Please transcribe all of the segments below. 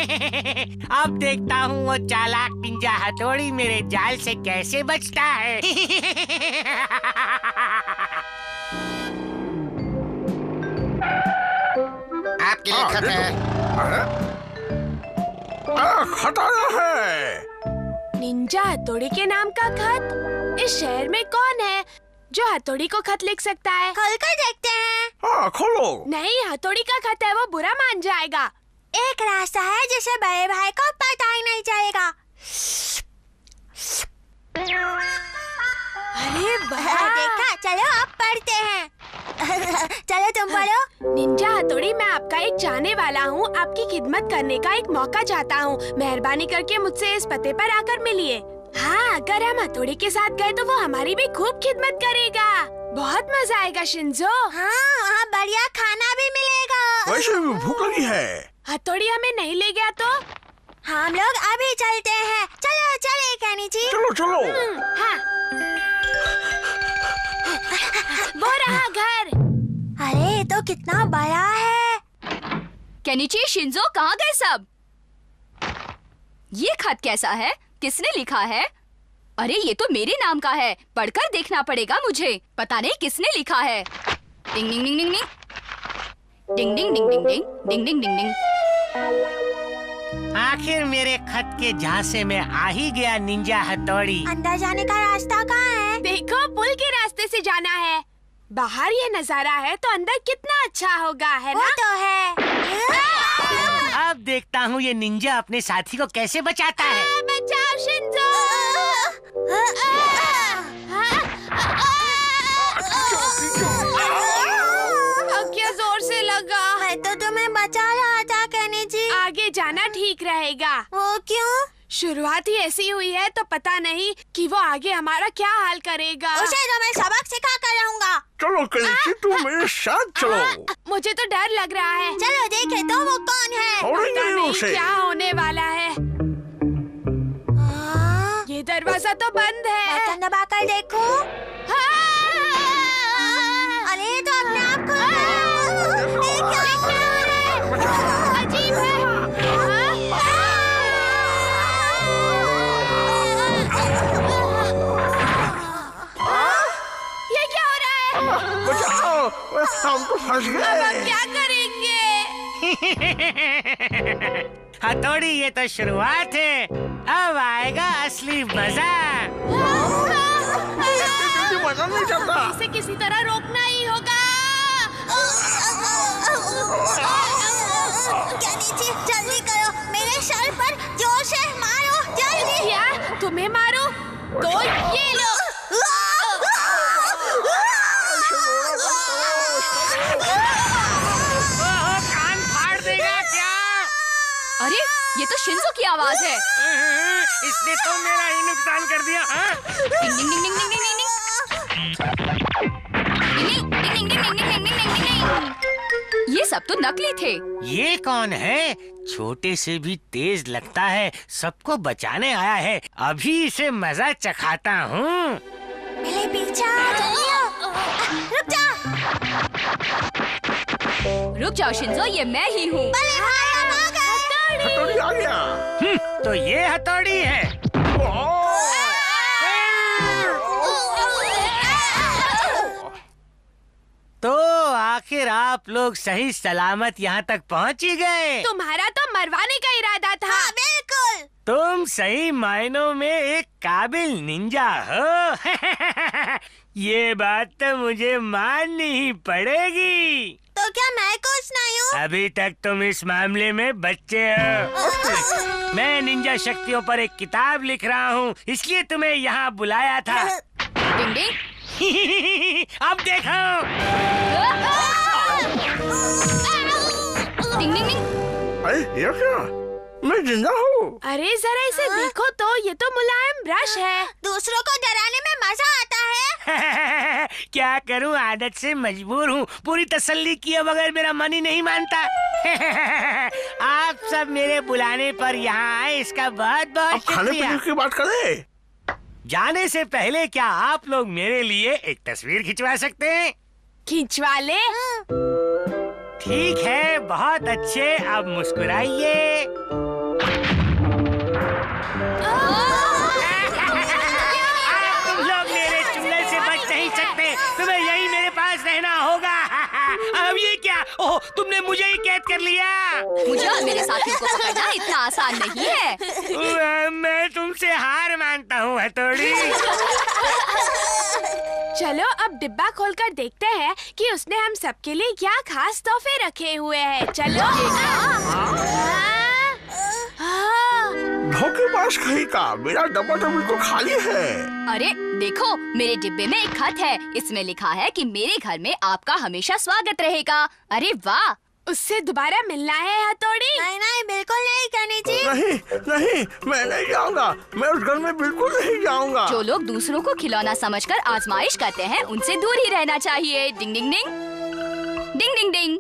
अब देखता हूँ वो चालाक निंजा हथौड़ी मेरे जाल से कैसे बचता है। आपके लिए खत है। खत आया है। निंजा हथौड़ी के नाम का खत? इस शहर में कौन है जो हथौड़ी को खत लिख सकता है? खोल कर देखते हैं। हाँ, खोलो। नहीं, हथौड़ी का खत है, वो बुरा मान जाएगा। एक रास्ता है जिसे बड़े भाई को पता ही नहीं चलेगा। अरे वाह! देखा, चलो अब पढ़ते हैं। चलो तुम पढ़ो। निंजा हथौड़ी, मैं आपका एक चाहने वाला हूँ। आपकी खिदमत करने का एक मौका चाहता हूँ। मेहरबानी करके मुझसे इस पते पर आकर मिलिए। हाँ, अगर हम हथौड़ी के साथ गए तो वो हमारी भी खूब खिदमत करेगा। बहुत मजा आएगा शिंजो। हाँ, वहाँ बढ़िया खाना भी मिलेगा। वैसे भी भूख लगी है। हथौड़ी हमें नहीं ले गया तो? हम लोग अभी चलते हैं। चलो चले केनिची। चलो चलो। हाँ। वो रहा घर। अरे तो कितना बड़ा है। केनिची, शिंजो, कहाँ गए सब? ये खत कैसा है? किसने लिखा है? अरे ये तो मेरे नाम का है। पढ़कर देखना पड़ेगा मुझे। पता नहीं किसने लिखा है। डिंग डिंग डिंग डिंग डिंग डिंग डिंग डिंग डिंग डिंग डिंग डिंग डिंग। आखिर मेरे खत के झांसे में आ ही गया निंजा हथौड़ी। अंदर जाने का रास्ता कहाँ है? देखो, पुल के रास्ते से जाना है। बाहर ये नजारा है तो अंदर कितना अच्छा होगा, है वो ना? तो है। अब देखता हूँ ये निंजा अपने साथी को कैसे बचाता है। बचाओ शिंजो! क्या जोर से लगा। मैं तो तुम्हें बचा रहा था केनिची। आगे जाना ठीक रहेगा। वो क्यों? शुरुआत ही ऐसी हुई है तो पता नहीं कि वो आगे हमारा क्या हाल करेगा। उसे तो मैं सबक सिखा कर रहूंगा। चलो केनिची, तुम मेरे साथ चलो। मुझे तो डर लग रहा है। चलो देखे तो वो कौन है। छोड़ेंगे पता नहीं उसे। क्या होने वाला है। ये दरवाजा तो बंद है। बटन दबा कर देखो। अरे तो अपने आप खुल गया। ये क्या हो रहा है? अजीब है। ये क्या हो रहा है? बचाओ, हम तो फंस अब गए। हम क्या करेंगे? हथौड़ी, ये तो शुरुआत है। अब आएगा असली मजा। मजा नहीं चलता। इसे किसी तरह रोकना ही होगा। केनिची, जल्दी करो। मेरे सर पर जोर से मारो, जल्दी। क्या? तुम्हें मारो? तो ये लो। कान फाड़ देगा क्या? अरे ये तो शिंजो की आवाज है। इसने तो मेरा ही नुकसान कर दिया। हाँ? डिंग डिंग डिंग डिंग डिंग डिंग डिंग डिंग। डिंग डिंग डिंग डिंग डिंग डिंग डिंग डिंग डिंग डिंग। ये सब तो नकली थे। ये कौन है? छोटे से भी तेज लगता है। सबको बचाने आया है। अभी इसे मजा चखाता हूँ। मेरे पीछे आ, जल्दी आओ। रुक जा। रुक जाओ शिंजो, ये मैं ही हूँ। बड़े भाई, हम आ गए। हथौड़ी आ गया। तो ये हथौड़ी है। तो आखिर आप लोग सही सलामत यहाँ तक पहुँच ही गए। तुम्हारा तो मरवाने का इरादा था। हाँ, बिल्कुल। तुम सही मायनों में एक काबिल निंजा हो। ये बात तो मुझे माननी ही पड़ेगी। तो क्या मैं कुछ नहीं हूँ? अभी तक तुम इस मामले में बच्चे हो। मैं निंजा शक्तियों पर एक किताब लिख रहा हूँ, इसलिए तुम्हें यहाँ बुलाया था। डिंग डिंग। अब देखो। डिंग डिंग डिंग। अरे ये क्या? मैं जिंदा हूँ। अरे जरा इसे देखो तो, ये तो मुलायम ब्रश है। दूसरों को डराने में मजा आता है। क्या करूँ, आदत से मजबूर हूँ। पूरी तसल्ली किए बगैर मेरा मन ही नहीं मानता। आप सब मेरे बुलाने पर यहाँ आए, इसका बहुत अब बहुत खाने शुक्रिया। पीने की बात करें। जाने से पहले क्या आप लोग मेरे लिए एक तस्वीर खिंचवा सकते हैं? खिंचवा ले। ठीक है, बहुत अच्छे। अब मुस्कुराइए। तुमने मुझे ही कैद कर लिया। मुझे और मेरे साथियों को पकड़ना इतना आसान नहीं है। मैं तुमसे हार मानता हूँ हथौड़ी। चलो अब डिब्बा खोलकर देखते हैं कि उसने हम सबके लिए क्या खास तोहफे रखे हुए हैं। चलो। धोखेबाज कहीं का, मेरा डब्बा तो बिल्कुल खाली है। अरे देखो, मेरे डिब्बे में एक खत है। इसमें लिखा है कि मेरे घर में आपका हमेशा स्वागत रहेगा। अरे वाह, उससे दोबारा मिलना है हथौड़ी। नहीं नहीं, बिल्कुल नहीं करनी चाहिए। नहीं, मैं नहीं जाऊंगा। मैं उस घर में बिल्कुल नहीं जाऊंगा। जो लोग दूसरों को खिलौना समझकर आजमाइश करते हैं, उनसे दूर ही रहना चाहिए। डिंग डिंग डिंग, डिंग डिंग डिंग।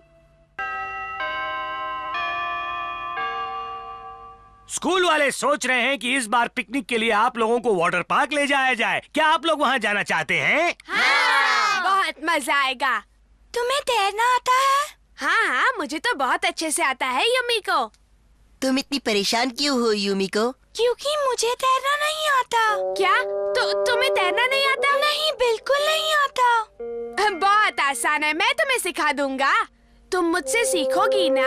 स्कूल वाले सोच रहे हैं कि इस बार पिकनिक के लिए आप लोगों को वाटर पार्क ले जाया जाए। क्या आप लोग वहाँ जाना चाहते हैं? हाँ, बहुत मजा आएगा। तुम्हें तैरना आता है? हाँ, मुझे तो बहुत अच्छे से आता है युमिको। तुम इतनी परेशान क्यों हो युमिको? क्योंकि मुझे तैरना नहीं आता। क्या? तो तुम्हें तैरना नहीं आता? नहीं, बिल्कुल नहीं आता। बहुत आसान है, मैं तुम्हें सिखा दूंगा। तुम मुझसे सीखोगी ना?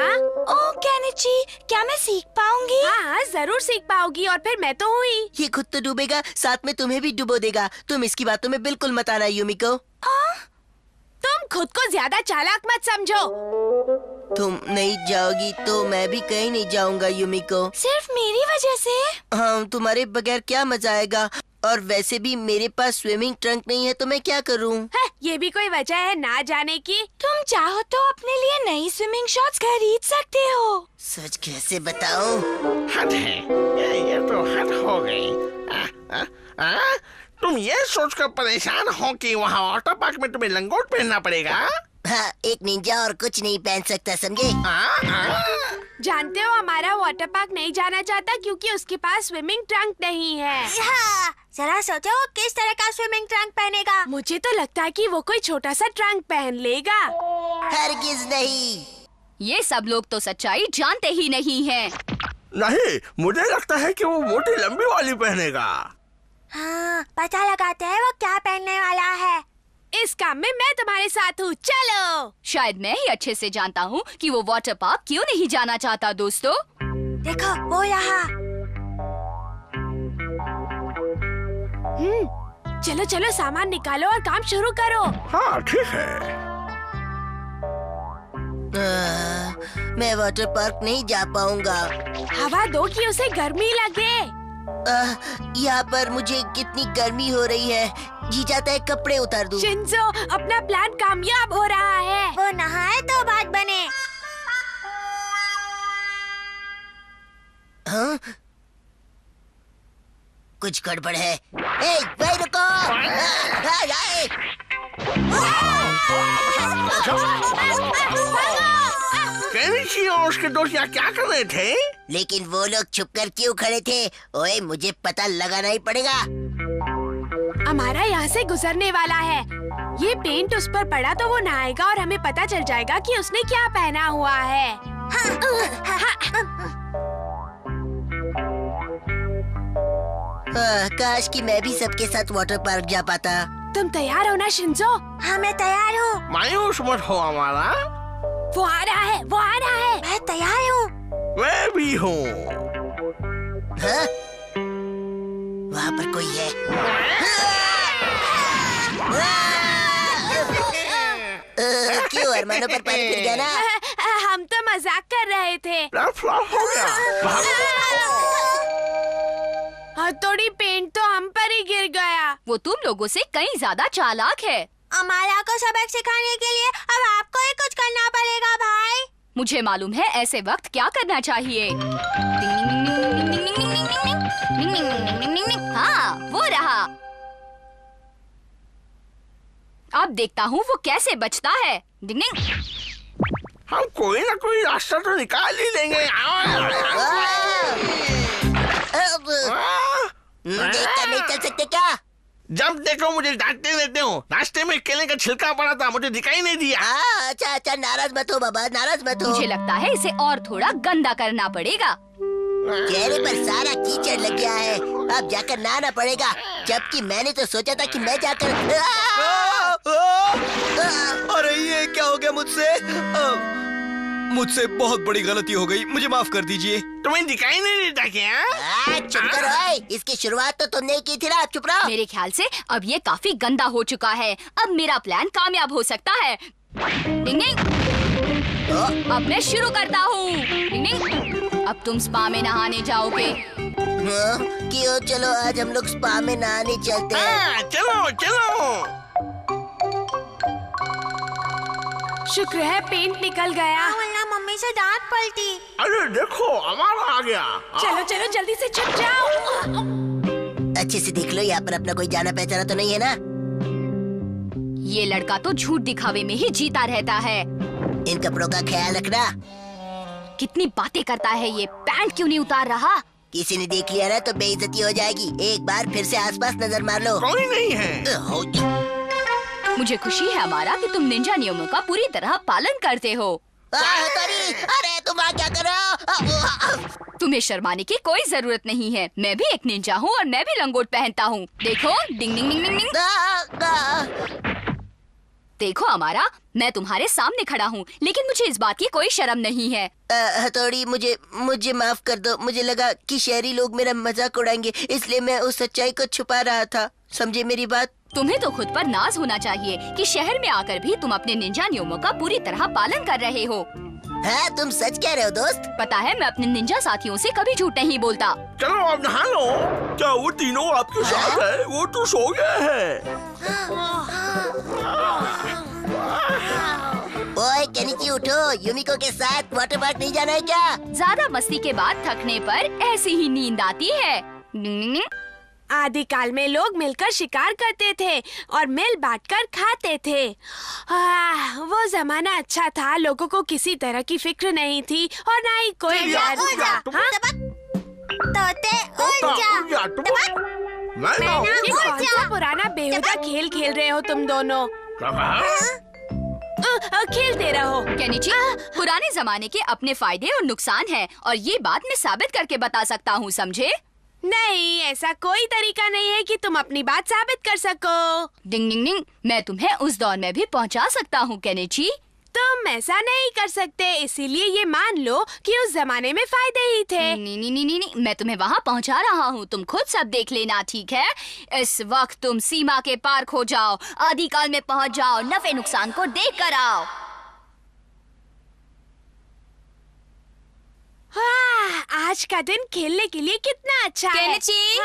ओह केनिची, क्या मैं सीख पाऊंगी? हाँ, जरूर सीख पाओगी। और फिर मैं तो हूँ ही। ये खुद तो डूबेगा, साथ में तुम्हें भी डुबो देगा। तुम इसकी बातों में बिल्कुल मत आना युमिको। तुम खुद को ज्यादा चालाक मत समझो। तुम नहीं जाओगी तो मैं भी कहीं नहीं जाऊंगा युमिको। सिर्फ मेरी वजह से? हाँ, तुम्हारे बगैर क्या मजा आएगा। और वैसे भी मेरे पास स्विमिंग ट्रंक नहीं है तो मैं क्या करूँ? ये भी कोई वजह है ना जाने की? तुम चाहो तो अपने लिए नई स्विमिंग शॉर्ट्स खरीद सकते हो। सच कैसे बताऊँ? हद है, ये तो हद हो गई। तुम ये सोचकर परेशान हो कि वहाँ वाटर पार्क में तुम्हें लंगोट पहनना पड़ेगा? हाँ, एक निंजा और कुछ नहीं पहन सकता, समझे? जानते हो, हमारा वाटर पार्क नहीं जाना चाहता क्योंकि उसके पास स्विमिंग ट्रंक नहीं है। हाँ, जरा सोचो वो किस तरह का स्विमिंग ट्रंक पहनेगा। मुझे तो लगता है कि वो कोई छोटा सा ट्रंक पहन लेगा। हरगिज नहीं। ये सब लोग तो सच्चाई जानते ही नहीं हैं। नहीं, मुझे लगता है कि वो मोटी लंबी वाली पहनेगा। हाँ, पता लगाते हैं वो क्या पहनने वाला है। इस काम में मैं तुम्हारे साथ हूँ, चलो। शायद मैं ही अच्छे से जानता हूँ कि वो वाटर पार्क क्यों नहीं जाना चाहता। दोस्तों देखो वो यहाँ। चलो चलो, सामान निकालो और काम शुरू करो। हाँ ठीक है। मैं वाटर पार्क नहीं जा पाऊंगा। हवा दो कि उसे गर्मी लगे। यहाँ पर मुझे कितनी गर्मी हो रही है, जी चाहता है कपड़े उतार दूं। शिंजो, अपना प्लान कामयाब हो रहा है। वो नहाए तो बात बने। हाँ? कुछ गड़बड़ है। ए, भाई रुको! केनिची और उसके दोस्त यहाँ क्या कर रहे थे? लेकिन वो लोग छुपकर क्यों खड़े थे? ओए, मुझे पता लगाना ही पड़ेगा। हमारा यहाँ से गुजरने वाला है। ये पेंट उस पर पड़ा तो वो नहाएगा और हमें पता चल जाएगा कि उसने क्या पहना हुआ है। काश कि मैं भी सबके साथ वाटर पार्क जा पाता। तुम तैयार हो ना शिंजो? हाँ, मैं तैयार हूँ। मायूस मत हो हमारा। वो आ रहा है, वो आ रहा है। मैं तैयार हूँ। मैं भी हूँ। हाँ? वहाँ पर कोई है। क्यों अरमानों पर पानी फिर गया ना? हम तो मजाक कर रहे थे। फ्लॉप हो गया। हथौड़ी पेंट तो हम पर ही गिर गया। वो तुम लोगों से कहीं ज्यादा चालाक है। अमाला को सबक सिखाने के लिए अब आपको ही कुछ करना पड़ेगा भाई। मुझे मालूम है ऐसे वक्त क्या करना चाहिए। हाँ, वो रहा। अब देखता हूँ वो कैसे बचता है। डिंग डिंग। हम कोई ना कोई रास्ता तो निकाल ही लेंगे। देखकर नहीं चल सकते क्या? जब देखो मुझे डांटते रहते हो। रास्ते में केले का छिलका पड़ा था, मुझे दिखाई नहीं दिया। अच्छा अच्छा, नाराज मत हो बाबा, नाराज मत हो। मुझे लगता है इसे और थोड़ा गंदा करना पड़ेगा। चेहरे पर सारा कीचड़ लग गया है, अब जाकर नहाना पड़ेगा। जबकि मैंने तो सोचा था कि मैं जाकर। अरे ये क्या हो गया मुझसे? मुझसे बहुत बड़ी गलती हो गई, मुझे माफ कर दीजिए। तुम्हें दिखाई नहीं देता क्या? चुप करो, ओए। इसकी शुरुआत तो तुमने ही की थी ना, चुप रहो। मेरे ख्याल से अब ये काफी गंदा हो चुका है। अब मेरा प्लान कामयाब हो सकता है। डिंग डिंग। अब मैं शुरू करता हूँ। डिंग डिंग। अब तुम स्पा में नहाने जाओगे। क्यों, चलो आज हम लोग स्पा में नहाने चलते हैं। चलो चलो। शुक्र है पेंट निकल गया। वरना मम्मी से डांट पड़ती। अरे देखो, हमारा आ गया। चलो चलो जल्दी से छुप जाओ। अच्छे से देख लो, यहाँ पर अपना कोई जाना पहचाना तो नहीं है ना? ये लड़का तो झूठ दिखावे में ही जीता रहता है। इन कपड़ों का ख्याल रखना। कितनी बातें करता है ये। पैंट क्यों नहीं उतार रहा? किसी ने देख लिया ना तो बेइज्जती हो जाएगी। एक बार फिर से आसपास नजर मार लो। कोई नहीं है। मुझे खुशी है हमारा कि तुम निंजा नियमों का पूरी तरह पालन करते हो। अरे तुम क्या कर रहे हो? तुम्हें शर्माने की कोई जरूरत नहीं है। मैं भी एक निंजा हूँ और मैं भी लंगोट पहनता हूँ। देखो, डिंग डिंग डिंग डिंग डिंग। देखो हमारा, मैं तुम्हारे सामने खड़ा हूँ, लेकिन मुझे इस बात की कोई शर्म नहीं है। हथौड़ी, मुझे माफ कर दो। मुझे लगा कि शहरी लोग मेरा मजाक उड़ाएंगे, इसलिए मैं उस सच्चाई को छुपा रहा था। समझे मेरी बात? तुम्हें तो खुद पर नाज होना चाहिए कि शहर में आकर भी तुम अपने निंजा नियमों का पूरी तरह पालन कर रहे हो। हाँ, तुम सच कह रहे हो दोस्त। पता है, मैं अपने निंजा साथियों से कभी झूठ नहीं बोलता। चलो अब नहा लो। क्या वो तीनों आपके साथ है? वो तो सो गए हैं। ओए केनिची, उठो। युमिको के साथ वाटर पार्क नहीं जाना है क्या? ज्यादा मस्ती के बाद थकने पर ऐसी ही नींद आती है। आदिकाल में लोग मिलकर शिकार करते थे और मिल बांटकर खाते थे। वो जमाना अच्छा था। लोगों को किसी तरह की फिक्र नहीं थी और ना ही कोई डर था। तोते उड़ जा। ये कौन सा पुराना बेहुदा खेल खेल रहे हो तुम दोनों? खेलते रहो। केनिची, पुराने जमाने के अपने फायदे और नुकसान हैं और ये बात मैं साबित करके बता सकता हूँ, समझे? नहीं, ऐसा कोई तरीका नहीं है कि तुम अपनी बात साबित कर सको। डिंग डिंग डिंग। मैं तुम्हें उस दौर में भी पहुंचा सकता हूँ केनिची। तुम ऐसा नहीं कर सकते, इसीलिए ये मान लो कि उस जमाने में फायदे ही थे। नहीं, मैं तुम्हें वहाँ पहुँचा रहा हूँ। तुम खुद सब देख लेना, ठीक है? इस वक्त तुम सीमा के पार खो जाओ, आदिकाल में पहुँच जाओ, नफे नुकसान को देख कर आओ। आज का दिन खेलने के लिए कितना अच्छा है। केनिची,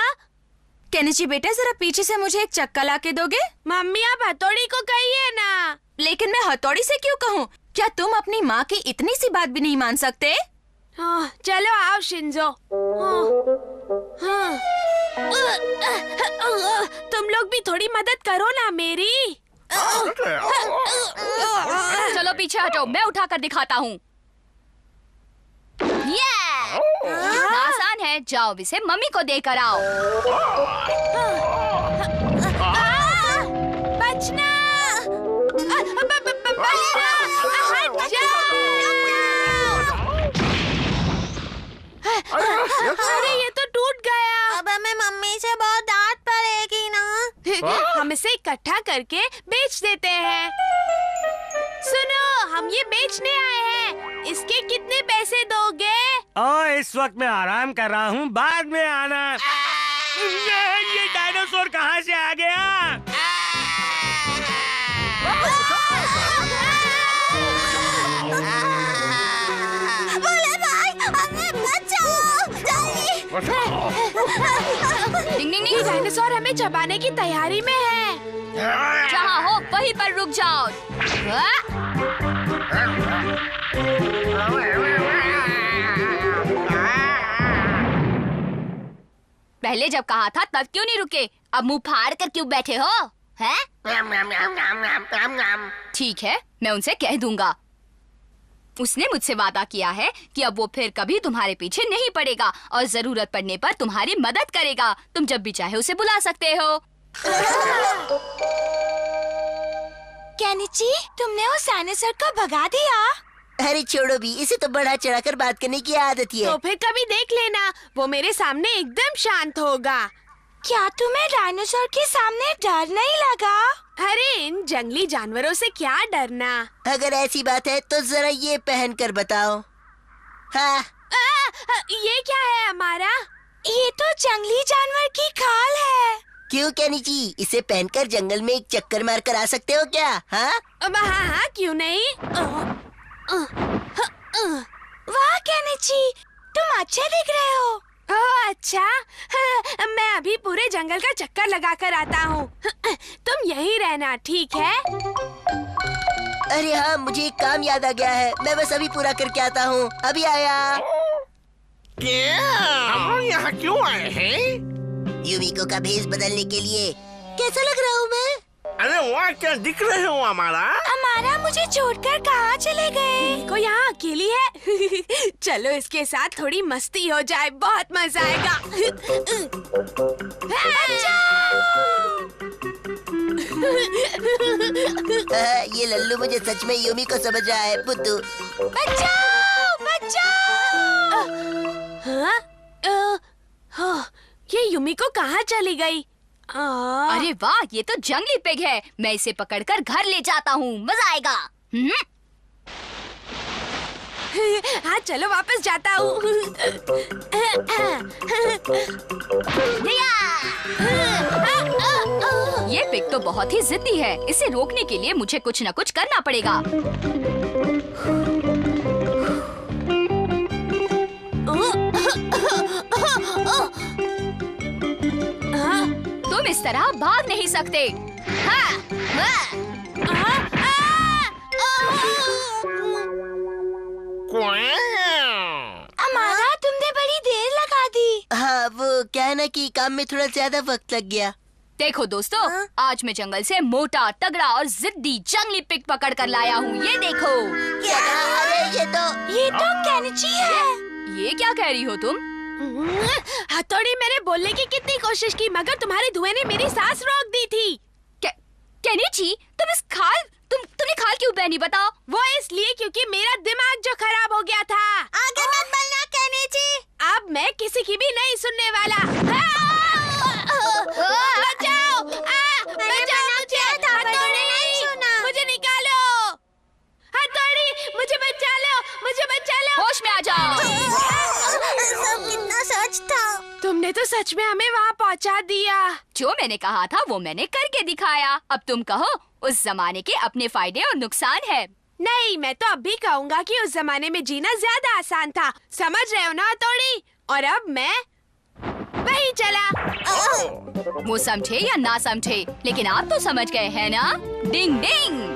केनिची बेटा, जरा पीछे से मुझे एक चक्का ला के दोगे? मम्मी, आप हथौड़ी को कहिए ना। लेकिन मैं हथौड़ी से क्यों कहूँ? क्या तुम अपनी माँ की इतनी सी बात भी नहीं मान सकते? चलो आओ शिंजो। तुम लोग भी थोड़ी मदद करो ना मेरी। चलो पीछे हटो, मैं उठा कर दिखाता हूँ। कितना आसान है। जाओ इसे मम्मी को देकर आओ। बचना, बचना, हट जाओ। अरे ये तो टूट गया। अब हमें मम्मी से बहुत डांट पड़ेगी ना। हम इसे इकट्ठा करके बेच देते हैं। सुनो, हम ये बेचने आए हैं। इसके कितने पैसे दोगे? इस वक्त मैं आराम कर रहा हूँ, बाद में आना। ये डायनासोर कहाँ से आ गया? बोले भाई, हमें बचाओ, जल्दी। डिंग डिंग ये डिंग। डायनासोर हमें चबाने की तैयारी में है। जहाँ हो वहीं पर रुक जाओ। पहले जब कहा था तब क्यों नहीं रुके? अब मुंह फाड़ कर क्यों बैठे हो? हैं? ठीक है, मैं उनसे कह दूंगा। उसने मुझसे वादा किया है कि अब वो फिर कभी तुम्हारे पीछे नहीं पड़ेगा और जरूरत पड़ने पर तुम्हारी मदद करेगा। तुम जब भी चाहे उसे बुला सकते हो। केनिची, तुमने उस डायनासोर को भगा दिया? अरे छोड़ो भी, इसे तो बढ़ा चढ़ाकर बात करने की आदत ही है। तो फिर कभी देख लेना, वो मेरे सामने एकदम शांत होगा। क्या तुम्हें डायनासोर के सामने डर नहीं लगा? अरे इन जंगली जानवरों से क्या डरना। अगर ऐसी बात है तो जरा ये पहन कर बताओ। हाँ। ये क्या है हमारा? ये तो जंगली जानवर की खाल है। क्यों केनिची, इसे पहनकर जंगल में एक चक्कर मार कर आ सकते हो क्या? हाँ हाँ, क्यों नहीं। वाह केनिची, तुम अच्छे दिख रहे हो। ओह अच्छा, मैं अभी पूरे जंगल का चक्कर लगा कर आता हूँ। तुम यहीं रहना, ठीक है? अरे हाँ, मुझे एक काम याद आ गया है, मैं बस अभी पूरा करके आता हूँ, अभी आया। क्या हम लोग यहाँ क्यों आए हैं? यूमिको का भेष बदलने के लिए। कैसा लग रहा हूँ मैं? अरे वाह, क्या दिख रहे हो हमारा? हमारा मुझे छोड़कर कहाँ चले गए? को यहाँ अकेली है। चलो इसके साथ थोड़ी मस्ती हो जाए, बहुत मजा आएगा। ये लल्लू मुझे सच में यूमिको समझ रहा है। बुद्धू बचाओ, बचाओ। हाँ? ये यूमिको कहाँ चली गई? अरे वाह, ये तो जंगली पिग है। मैं इसे पकड़कर घर ले जाता हूँ, मजा आएगा। हाँ चलो वापस जाता हूँ। ये पिग तो बहुत ही जिद्दी है। इसे रोकने के लिए मुझे कुछ न कुछ करना पड़ेगा। तुम इस तरह भाग नहीं सकते। हमारा तुमने बड़ी देर लगा दी। हाँ, वो क्या है ना कि काम में थोड़ा ज्यादा वक्त लग गया। देखो दोस्तों, आज मैं जंगल से मोटा, तगड़ा और जिद्दी जंगली पिग पकड़ कर लाया हूँ। ये देखो। क्या? अरे ये तो केनिची है। ये क्या कह रही हो तुम? हथौड़ी, मैंने बोलने की कितनी कोशिश की, मगर तुम्हारे धुएं ने मेरी सांस रोक दी थी। केनिची, तुमने खाल क्यों पहनी बताओ? वो इसलिए क्योंकि मेरा दिमाग जो खराब हो गया था। आगे मत बोलना केनिची। अब मैं किसी की भी नहीं सुनने वाला। बचाओ! बचाओ मुझे! हथौड़ी, मुझे निकालो! हथौड़ी, मुझे बचा लो! मुझे बचा लो! होश में आ जाओ। सब कितना सच था। तुमने तो सच में हमें वहाँ पहुँचा दिया। जो मैंने कहा था वो मैंने करके दिखाया। अब तुम कहो, उस जमाने के अपने फायदे और नुकसान है। नहीं, मैं तो अब भी कहूँगा कि उस जमाने में जीना ज्यादा आसान था। समझ रहे हो ना हथौड़ी? और अब मैं वही चला। वो समझे या ना समझे, लेकिन आप तो समझ गए हैं ना? डिंग डिंग।